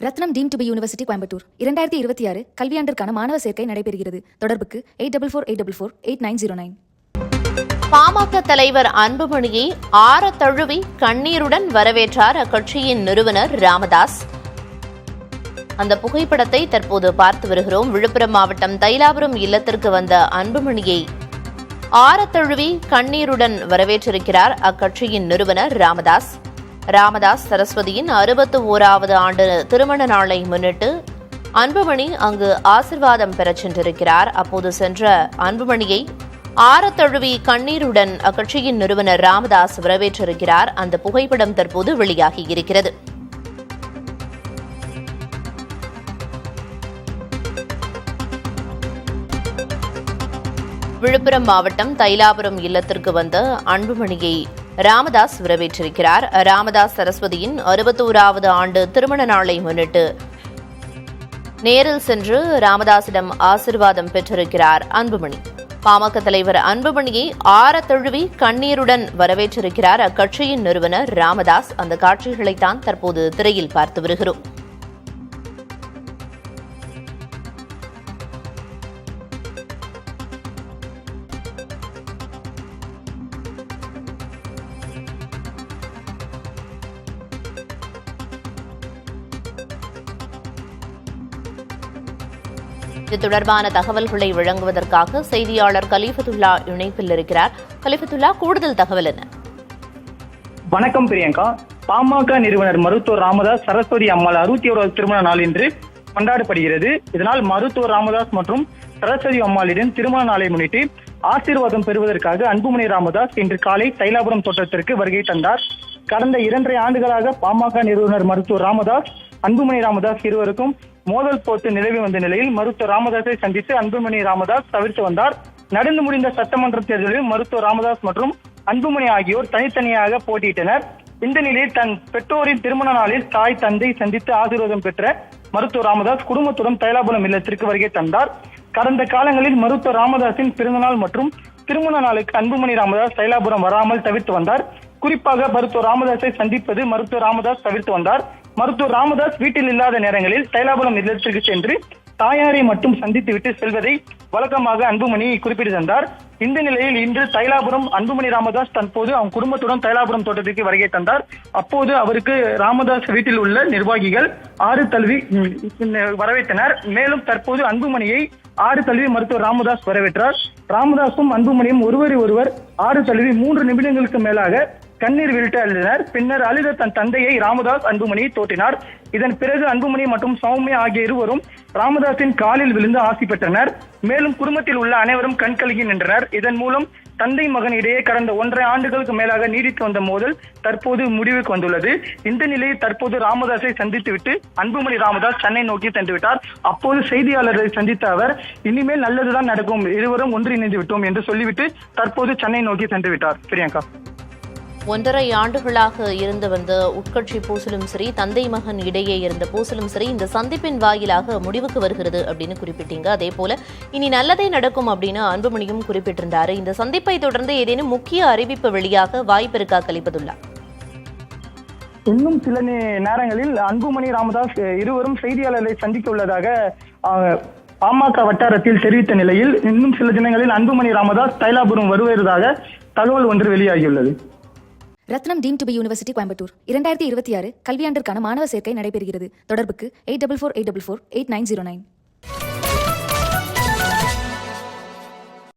Ratnam deemed to be university Coimbatore 2026 கல்வியாண்டிற்கான மாணவர் சேர்க்கை நடைபெறுகிறது. தொடர்புக்கு 8448448909. பாமக தலைவர் அன்புமணியை ஆற தழுவி கண்ணீருடன் வரவேற்றார் அக்கட்சியின் நிறுவனர் ராமதாஸ். அந்த புகைப்படத்தை தற்போது பார்த்து வருகிறோம். விழுப்புரம் மாவட்டம் தைலாபுரம் இல்லத்திற்கு வந்த அன்புமணியை ஆற தழுவி கண்ணீருடன் வரவேற்றிருக்கிறார் அக்கட்சியின் நிறுவனர் ராமதாஸ். ராமதாஸ் சரஸ்வதியின் 61வது ஆண்டு திருமண நாளை முன்னிட்டு அன்புமணி அங்கு ஆசிர்வாதம் பெறச் சென்றிருக்கிறார். அப்போது சென்ற அன்புமணியை ஆற தழுவி கண்ணீருடன் அக்கட்சியின் நிறுவனர் ராமதாஸ் வரவேற்றிருக்கிறார். அந்த புகைப்படம் தற்போது வெளியாகியிருக்கிறது. விழுப்புரம் மாவட்டம் தைலாபுரம் இல்லத்திற்கு வந்த அன்புமணியை ராமதாஸ் வரவேற்றிருக்கிறார். ராமதாஸ் சரஸ்வதியின் 61வது ஆண்டு திருமண நாளை முன்னிட்டு நேரில் சென்று ராமதாசிடம் ஆசிர்வாதம் பெற்றிருக்கிறார் அன்புமணி. பாமக தலைவர் அன்புமணியை ஆற தழுவி கண்ணீருடன் வரவேற்றிருக்கிறார் அக்கட்சியின் நிறுவனர் ராமதாஸ். அந்த காட்சிகளைத்தான் தற்போது திரையில் பார்த்து வருகிறோம். இது தொடர்பான தகவல்களை வழங்குவதற்காக செய்தியாளர் கலிஃபத்துல்லா இணைப்பில் இருக்கிறார். கலிஃபத்துல்லா, கூடுதல் தகவல் என்ன? வணக்கம் பிரியங்கா. பாமக நிறுவனர் மருத்துவர் ராமதாஸ் சரஸ்வதி அம்மாள் 61வது திருமண நாள் இன்று கொண்டாடப்படுகிறது. இதனால் மருத்துவர் ராமதாஸ் மற்றும் சரஸ்வதி அம்மாளிடம் திருமண நாளை முன்னிட்டு ஆசீர்வாதம் பெறுவதற்காக அன்புமணி ராமதாஸ் இன்று காலை தைலாபுரம் தோட்டத்திற்கு வருகை தந்தார். கடந்த 2.5 ஆண்டுகளாக பாமக நிறுவனர் மருத்துவர் ராமதாஸ் அன்புமணி ராமதாஸ் இருவருக்கும் மோதல் போட்டு நிலவி வந்த நிலையில் மருத்துவர் ராமதாஸை சந்தித்து அன்புமணி ராமதாஸ் தவிர்த்து வந்தார். நடந்து முடிந்த சட்டமன்ற தேர்தலில் மருத்துவர் ராமதாஸ் மற்றும் அன்புமணி ஆகியோர் தனித்தனியாக போட்டியிட்டனர். இந்த நிலையில் தன் பெற்றோரின் திருமண நாளில் தாய் தந்தை சந்தித்து ஆசீர்வாதம் பெற்ற மருத்துவர் ராமதாஸ் குடும்பத்துடன் தைலாபுரம் இல்லத்திற்கு வருகை தந்தார். கடந்த காலங்களில் மருத்துவர் ராமதாஸின் பிறந்தநாள் மற்றும் திருமண நாளுக்கு அன்புமணி ராமதாஸ் தைலாபுரம் வராமல் தவிர்த்து வந்தார். குறிப்பாக மருத்துவர் ராமதாஸை சந்திப்பது மருத்துவர் ராமதாஸ் தவிர்த்து வந்தார். மருத்துவர் ராமதாஸ் வீட்டில் இல்லாத நேரங்களில் தைலாபுரம் இல்லத்திற்கு சென்று தாயாரை மட்டும் சந்தித்துவிட்டு செல்வதை வழக்கமாக அன்புமணி குறிப்பிட்டு தந்தார். இந்த நிலையில் இன்று தைலாபுரம் அன்புமணி ராமதாஸ் தற்போது அவன் குடும்பத்துடன் தைலாபுரம் தோட்டத்திற்கு வருகை தந்தார். அப்போது அவருக்கு ராமதாஸ் வீட்டில் உள்ள நிர்வாகிகள் ஆறு தழுவி வரவேற்றனர். மேலும் தற்போது அன்புமணியை ஆறு தழுவி மருத்துவர் ராமதாஸ் வரவேற்றார். ராமதாஸும் அன்புமணியும் ஒருவர் ஆறு தழுவி 3 நிமிடங்களுக்கு மேலாக கண்ணீர் விட்டு அழுதினர். பின்னர் அழுத தன் தந்தையை ராமதாஸ் அன்புமணியை தோற்றினார். இதன் பிறகு அன்புமணி மற்றும் சௌமியா ஆகிய இருவரும் ராமதாஸின் காலில் விழுந்து ஆசி பெற்றனர். மேலும் குடும்பத்தில் உள்ள அனைவரும் கண்கலங்கி நின்றனர். இதன் மூலம் தந்தை மகன் இடையே கடந்த 1.5 ஆண்டுகளுக்கு மேலாக நீடித்து வந்த மோதல் தற்போது முடிவுக்கு வந்துள்ளது. இந்த நிலையில் தற்போது ராமதாஸை சந்தித்துவிட்டு அன்புமணி ராமதாஸ் சென்னை நோக்கி சென்று விட்டார். அப்போது செய்தியாளர்களை சந்தித்த அவர், இனிமேல் நல்லதுதான் நடக்கும், இருவரும் ஒன்றிணைந்து விட்டோம் என்று சொல்லிவிட்டு தற்போது சென்னை நோக்கி சென்று விட்டார். பிரியங்கா, 1.5 ஆண்டுகளாக இருந்து வந்த உட்கட்சி பூசலும் சரி, தந்தை மகன் இடையே இருந்த பூசலும் சரி, இந்த சந்திப்பின் வாயிலாக முடிவுக்கு வருகிறது அப்படின்னு குறிப்பிட்டீங்க. அதே போல இனி நல்லதே நடக்கும் அப்படின்னு அன்புமணியும் குறிப்பிட்டிருந்தாரு. இந்த சந்திப்பை தொடர்ந்து ஏதேனும் முக்கிய அறிவிப்பு வெளியாக வாய்ப்பு இருக்கா கலிபதுல்லா? இன்னும் சில நேரங்களில் அன்புமணி ராமதாஸ் இருவரும் செய்தியாளர்களை சந்திக்க உள்ளதாக பாமக வட்டாரத்தில் தெரிவித்த நிலையில் இன்னும் சில தினங்களில் அன்புமணி ராமதாஸ் தைலாபுரம் வருவதாக தகவல் ஒன்று வெளியாகியுள்ளது. Rathnam deemed to be university Coimbatore 2026 கல்வியாண்டிற்கான மாணவர் சேர்க்கை நடைபெறுகிறது. தொடர்புக்கு 8448448909.